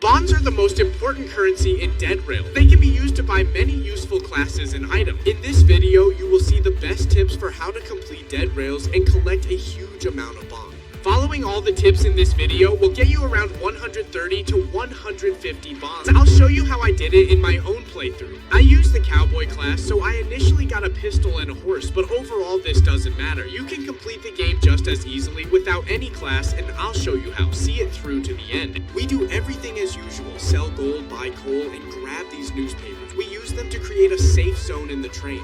Bonds are the most important currency in Dead Rail. They can be used to buy many useful classes and items. In this video, you will see the best tips for how to complete Dead Rails and collect a huge amount of bonds. Following all the tips in this video will get you around 130 to 150 bonds. I'll show you how I did it in my own playthrough. I used the cowboy class, so I initially got a pistol and a horse, but overall this doesn't matter. You can complete the game just as easily without any class, and I'll show you how. See it through to the end. We do everything as usual. Sell gold, buy coal, and grab these newspapers. We use them to create a safe zone in the train.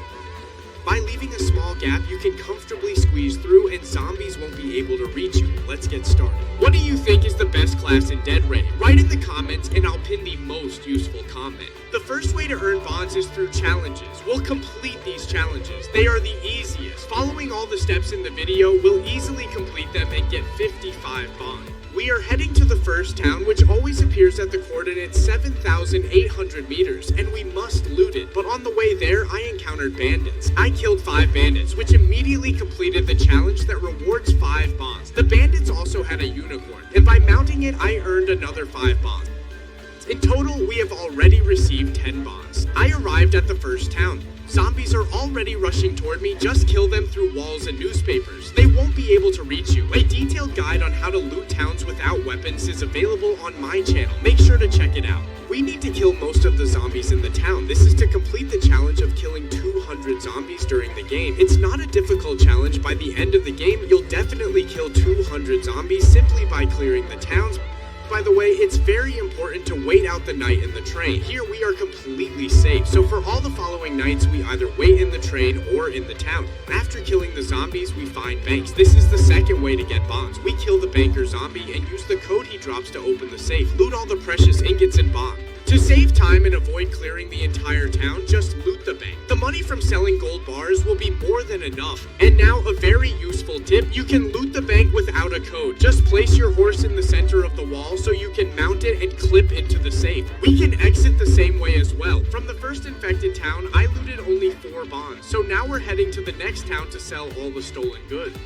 By leaving a small gap, you can comfortably squeeze through and zombies won't be able to reach you. Let's get started. What do you think is the best class in Dead Rail? Write in the comments and I'll pin the most useful comment. The first way to earn bonds is through challenges. We'll complete these challenges. They are the easiest. Following all the steps in the video, we'll easily complete them and get 55 bonds. We are heading to the first town, which always appears at the coordinates 7,800 meters, and we must loot it. But on the way there, I encountered bandits. I killed 5 bandits, which immediately completed the challenge that rewards 5 bonds. The bandits also had a unicorn, and by mounting it, I earned another 5 bonds. In total, we have already received 10 bonds. I arrived at the first town. Zombies are already rushing toward me. Just kill them through walls and newspapers. They won't be able to reach you. A detailed guide on how to loot towns without weapons is available on my channel. Make sure to check it out. We need to kill most of the zombies in the town. This is to complete the challenge of killing 200 zombies during the game. It's not a difficult challenge. By the end of the game, you'll definitely kill 200 zombies simply by clearing the towns. By the way, it's very important to wait out the night in the train. Here we are completely safe, so for all the following nights, we either wait in the train or in the town. After killing the zombies, we find banks. This is the second way to get bonds. We kill the banker zombie and use the code he drops to open the safe. Loot all the precious ingots and bonds. To save time and avoid clearing the entire town, just loot the bank. The money from selling gold bars will be more than enough. And now a very useful tip, you can loot the bank without a code. Just place your horse in the center of the wall so you can mount it and clip into the safe. We can exit the same way as well. From the first infected town, I looted only 4 bonds. So now we're heading to the next town to sell all the stolen goods.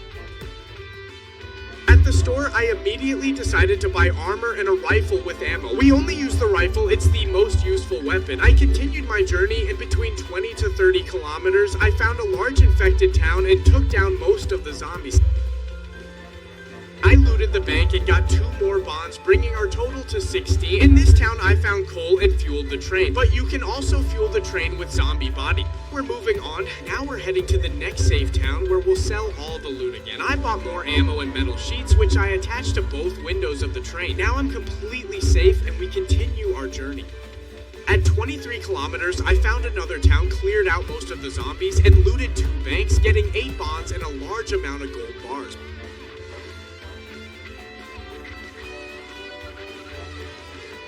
At the store, I immediately decided to buy armor and a rifle with ammo. We only use the rifle, it's the most useful weapon. I continued my journey, and between 20 to 30 kilometers, I found a large infected town and took down most of the zombies. I looted the bank and got 2 more bonds, bringing our total to 60. In this town, I found coal and fueled the train, but you can also fuel the train with zombie body. We're moving on. Now we're heading to the next safe town where we'll sell all the loot again. I bought more ammo and metal sheets, which I attached to both windows of the train. Now I'm completely safe and we continue our journey. At 23 kilometers, I found another town, cleared out most of the zombies, and looted 2 banks, getting 8 bonds and a large amount of gold bars.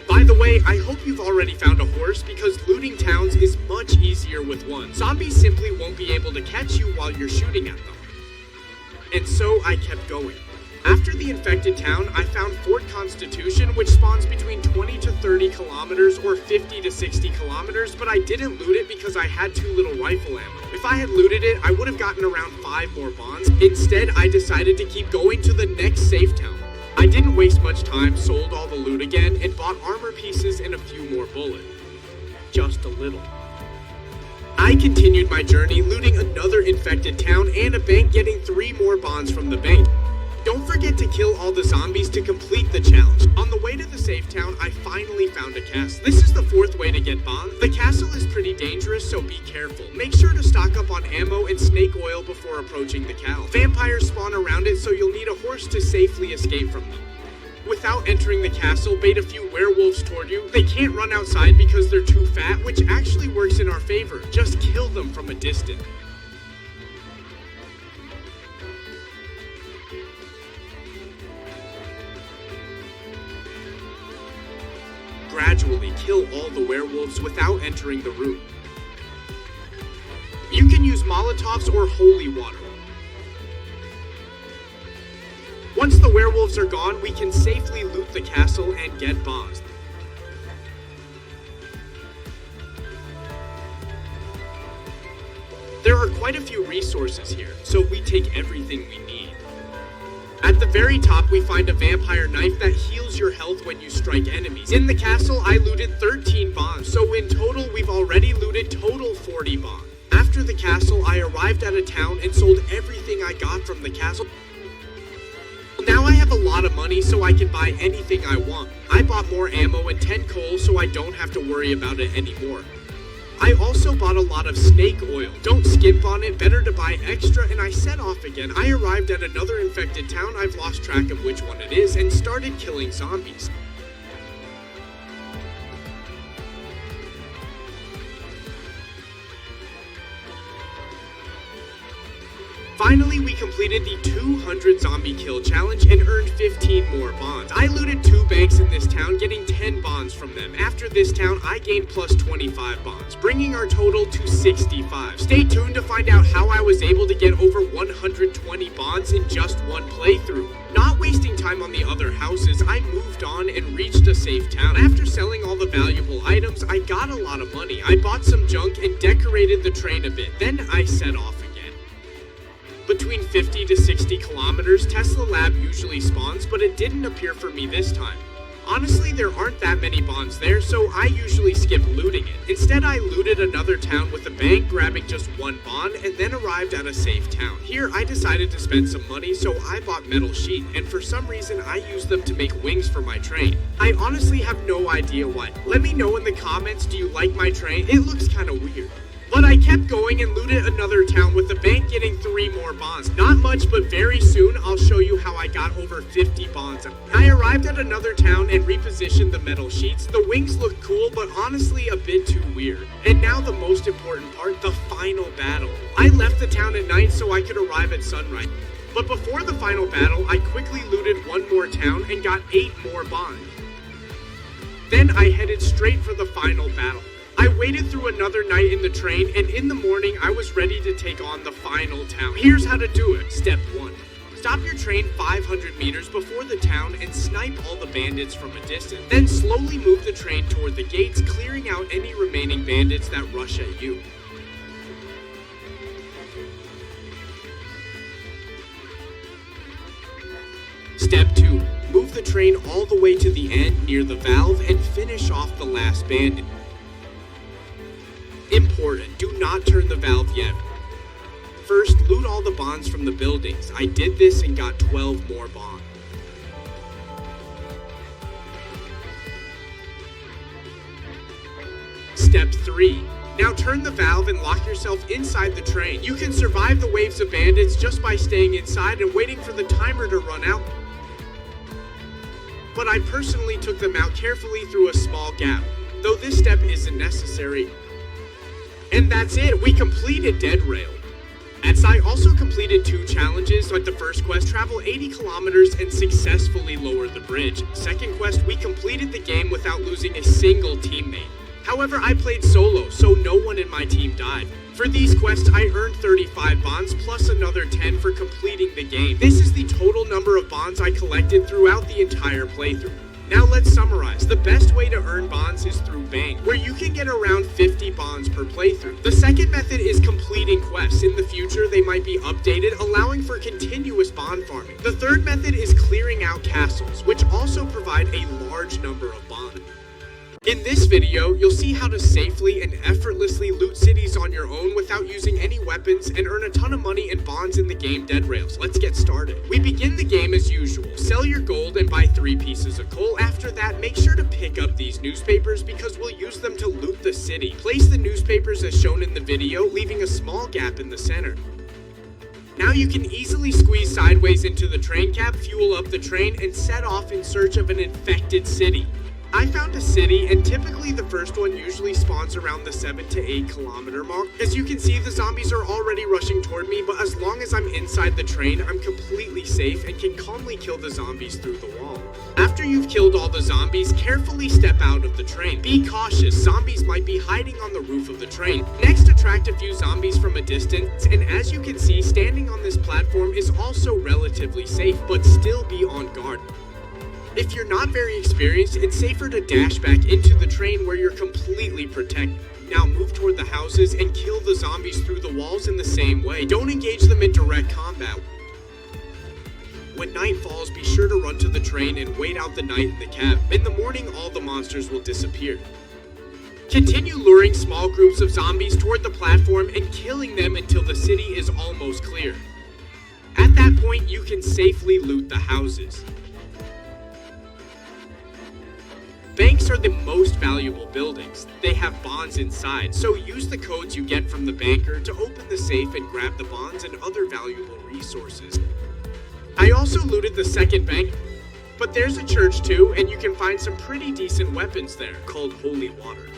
By the way, I hope you've already found a horse because looting towns is much easier with one. Zombies simply won't be able to catch you while you're shooting at them. And so I kept going. After the infected town, I found Fort Constitution, which spawns between 20 to 30 kilometers or 50 to 60 kilometers, but I didn't loot it because I had too little rifle ammo. If I had looted it, I would have gotten around 5 more bonds. Instead, I decided to keep going to the next safe town. I didn't waste much time, sold all the loot again, and bought armor pieces and a few more bullets. Just a little. I continued my journey, looting another infected town and a bank, getting 3 more bonds from the bank. Don't forget to kill all the zombies to complete the challenge. On the way to the safe town, I finally found a castle. This is the 4th way to get bonds. The castle is pretty dangerous, so be careful. Make sure to stock up on ammo and snake oil before approaching the castle. Vampires spawn around it, so you'll need a horse to safely escape from them. Without entering the castle, bait a few werewolves toward you. They can't run outside because they're too fat, which actually works in our favor. Just kill them from a distance. Gradually kill all the werewolves without entering the room. You can use Molotovs or holy water. Once the werewolves are gone, we can safely loot the castle and get bonds. There are quite a few resources here, so we take everything we need. At the very top, we find a vampire knife that heals your health when you strike enemies. In the castle, I looted 13 bonds, so in total, we've already looted total 40 bonds. After the castle, I arrived at a town and sold everything I got from the castle. Now I have a lot of money, so I can buy anything I want. I bought more ammo and 10 coal, so I don't have to worry about it anymore. I also bought a lot of snake oil. Don't skimp on it, better to buy extra, and I set off again. I arrived at another infected town, I've lost track of which one it is, and started killing zombies. Finally, we completed the 200 zombie kill challenge and earned 15 more bonds. I looted 2 banks in this town, getting 10 bonds from them. After this town, I gained plus 25 bonds, bringing our total to 65. Stay tuned to find out how I was able to get over 120 bonds in just one playthrough. Not wasting time on the other houses, I moved on and reached a safe town. After selling all the valuable items, I got a lot of money. I bought some junk and decorated the train a bit. Then I set off again. Between 50 to 60 kilometers, Tesla Lab usually spawns, but it didn't appear for me this time. Honestly, there aren't that many bonds there, so I usually skip looting it. Instead, I looted another town with a bank, grabbing just 1 bond, and then arrived at a safe town. Here, I decided to spend some money, so I bought metal sheet, and for some reason, I used them to make wings for my train. I honestly have no idea why. Let me know in the comments, do you like my train? It looks kinda weird. But I kept going and looted another town with the bank, getting 3 more bonds. Not much, but very soon I'll show you how I got over 50 bonds. I arrived at another town and repositioned the metal sheets. The wings look cool, but honestly a bit too weird. And now the most important part, the final battle. I left the town at night so I could arrive at sunrise. But before the final battle, I quickly looted 1 more town and got 8 more bonds. Then I headed straight for the final battle. I waited through another night in the train, and in the morning I was ready to take on the final town. Here's how to do it. Step 1. Stop your train 500 meters before the town and snipe all the bandits from a distance. Then slowly move the train toward the gates, clearing out any remaining bandits that rush at you. Step 2. Move the train all the way to the end near the valve and finish off the last bandit. Important, do not turn the valve yet. First, loot all the bonds from the buildings. I did this and got 12 more bonds. Step 3. Now turn the valve and lock yourself inside the train. You can survive the waves of bandits just by staying inside and waiting for the timer to run out. But I personally took them out carefully through a small gap, though this step isn't necessary. And that's it, we completed Dead Rail. As I also completed 2 challenges, like the first quest, travel 80 kilometers and successfully lower the bridge. Second quest, we completed the game without losing a single teammate. However, I played solo, so no one in my team died. For these quests, I earned 35 bonds plus another 10 for completing the game. This is the total number of bonds I collected throughout the entire playthrough. Now let's summarize. The best way to earn bonds is through bank, where you can get around 50 bonds per playthrough. The second method is completing quests. In the future, they might be updated, allowing for continuous bond farming. The third method is clearing out castles, which also provide a large number of bonds. In this video, you'll see how to safely and effortlessly loot cities on your own without using any weapons and earn a ton of money and bonds in the game Dead Rails. Let's get started. We begin the game as usual. Sell your gold and buy 3 pieces of coal. After that, make sure to pick up these newspapers because we'll use them to loot the city. Place the newspapers as shown in the video, leaving a small gap in the center. Now you can easily squeeze sideways into the train cab, fuel up the train, and set off in search of an infected city. I found a city, and typically the first one usually spawns around the 7 to 8 kilometer mark. As you can see, the zombies are already rushing toward me, but as long as I'm inside the train, I'm completely safe and can calmly kill the zombies through the wall. After you've killed all the zombies, carefully step out of the train. Be cautious, zombies might be hiding on the roof of the train. Next, attract a few zombies from a distance, and as you can see, standing on this platform is also relatively safe, but still be on guard. If you're not very experienced, it's safer to dash back into the train where you're completely protected. Now move toward the houses and kill the zombies through the walls in the same way. Don't engage them in direct combat. When night falls, be sure to run to the train and wait out the night in the cab. In the morning, all the monsters will disappear. Continue luring small groups of zombies toward the platform and killing them until the city is almost clear. At that point, you can safely loot the houses. Banks are the most valuable buildings. They have bonds inside, so use the codes you get from the banker to open the safe and grab the bonds and other valuable resources. I also looted the second bank, but there's a church too, and you can find some pretty decent weapons there, called holy water.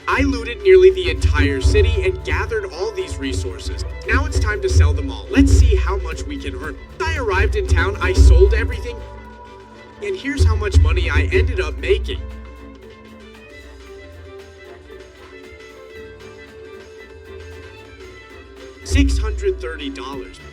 I looted nearly the entire city and gathered all these resources. Now it's time to sell them all. Let's see how much we can earn. When I arrived in town, I sold everything, and here's how much money I ended up making. $630.